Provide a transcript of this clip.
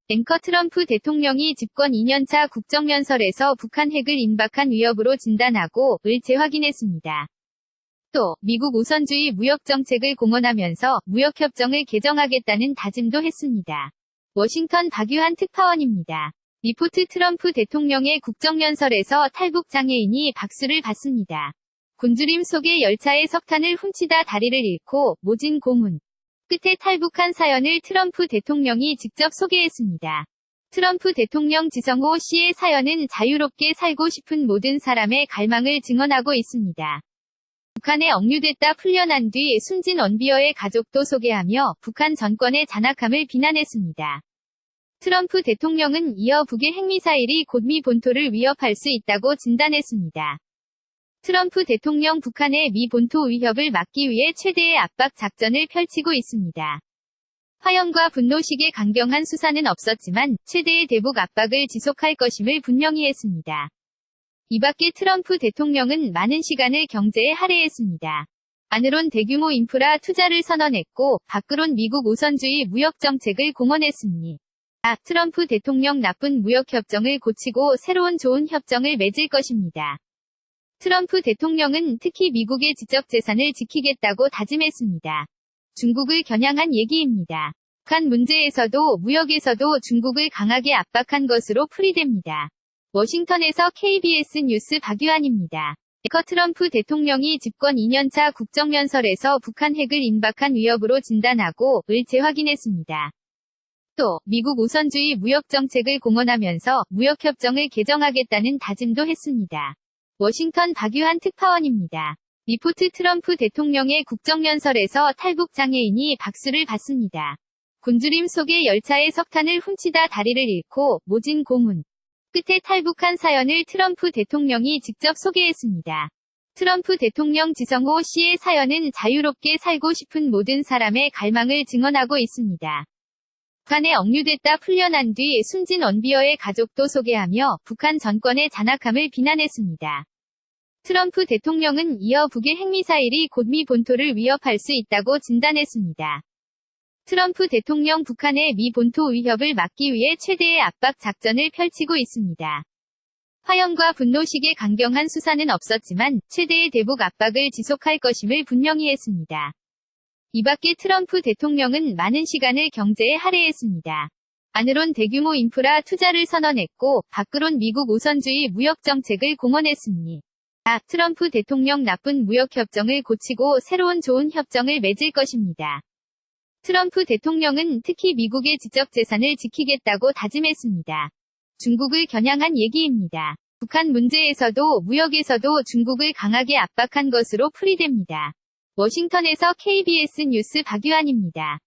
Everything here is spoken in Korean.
앵커 트럼프 대통령이 집권 2년차 국정연설에서 북한 핵을 임박한 위협으로 진단하고 을 재확인했습니다. 또 미국 우선주의 무역정책을 공언하면서 무역협정을 개정하겠다는 다짐도 했습니다. 워싱턴 박유한 특파원입니다. 리포트 트럼프 대통령의 국정연설에서 탈북 장애인이 박수를 받습니다. 곤두림 속의 열차에 석탄을 훔치다 다리를 잃고 모진 고문. 끝에 탈북한 사연을 트럼프 대통령이 직접 소개했습니다. 트럼프 대통령 지성호 씨의 사연은 자유롭게 살고 싶은 모든 사람의 갈망을 증언하고 있습니다. 북한에 억류됐다 풀려난 뒤 숨진 원비어의 가족도 소개하며 북한 정권의 잔악함을 비난했습니다. 트럼프 대통령은 이어 북의 핵미사일이 곧 미 본토를 위협할 수 있다고 진단했습니다. 트럼프 대통령 북한의 미 본토 위협을 막기 위해 최대의 압박 작전을 펼치고 있습니다. 화염과 분노식의 강경한 수사는 없었지만 최대의 대북 압박을 지속할 것임을 분명히 했습니다. 이 밖에 트럼프 대통령은 많은 시간을 경제에 할애했습니다. 안으론 대규모 인프라 투자를 선언했고 밖으론 미국 우선주의 무역정책을 공언했습니다. 트럼프 대통령 나쁜 무역협정을 고치고 새로운 좋은 협정을 맺을 것입니다. 트럼프 대통령은 특히 미국의 지적재산을 지키겠다고 다짐했습니다. 중국을 겨냥한 얘기입니다. 북한 문제에서도 무역에서도 중국을 강하게 압박한 것으로 풀이됩니다. 워싱턴에서 KBS 뉴스 박유한입니다. 앵커 트럼프 대통령이 집권 2년차 국정연설에서 북한 핵을 임박한 위협으로 진단하고 을 재확인했습니다. 또 미국 우선주의 무역정책을 공언하면서 무역협정을 개정하겠다는 다짐도 했습니다. 워싱턴 박유한 특파원입니다. 리포트 트럼프 대통령의 국정연설에서 탈북 장애인이 박수를 받습니다. 곤두림 속의 열차에 석탄을 훔치다 다리를 잃고 모진 고문. 끝에 탈북한 사연을 트럼프 대통령이 직접 소개했습니다. 트럼프 대통령 지성호 씨의 사연은 자유롭게 살고 싶은 모든 사람의 갈망을 증언하고 있습니다. 북한에 억류됐다 풀려난 뒤 숨진 원비어의 가족도 소개하며 북한 정권의 잔악함을 비난했습니다. 트럼프 대통령은 이어 북의 핵미사일이 곧 미 본토를 위협할 수 있다고 진단했습니다. 트럼프 대통령 북한의 미 본토 위협을 막기 위해 최대의 압박 작전을 펼치고 있습니다. 화염과 분노식의 강경한 수사는 없었지만 최대의 대북 압박을 지속할 것임을 분명히 했습니다. 이 밖에 트럼프 대통령은 많은 시간을 경제에 할애했습니다. 안으론 대규모 인프라 투자를 선언했고 밖으론 미국 우선주의 무역정책을 공언했습니다. 트럼프 대통령 나쁜 무역협정을 고치고 새로운 좋은 협정을 맺을 것입니다. 트럼프 대통령은 특히 미국의 지적재산을 지키겠다고 다짐했습니다. 중국을 겨냥한 얘기입니다. 북한 문제에서도 무역에서도 중국을 강하게 압박한 것으로 풀이됩니다. 워싱턴에서 KBS 뉴스 박유한입니다.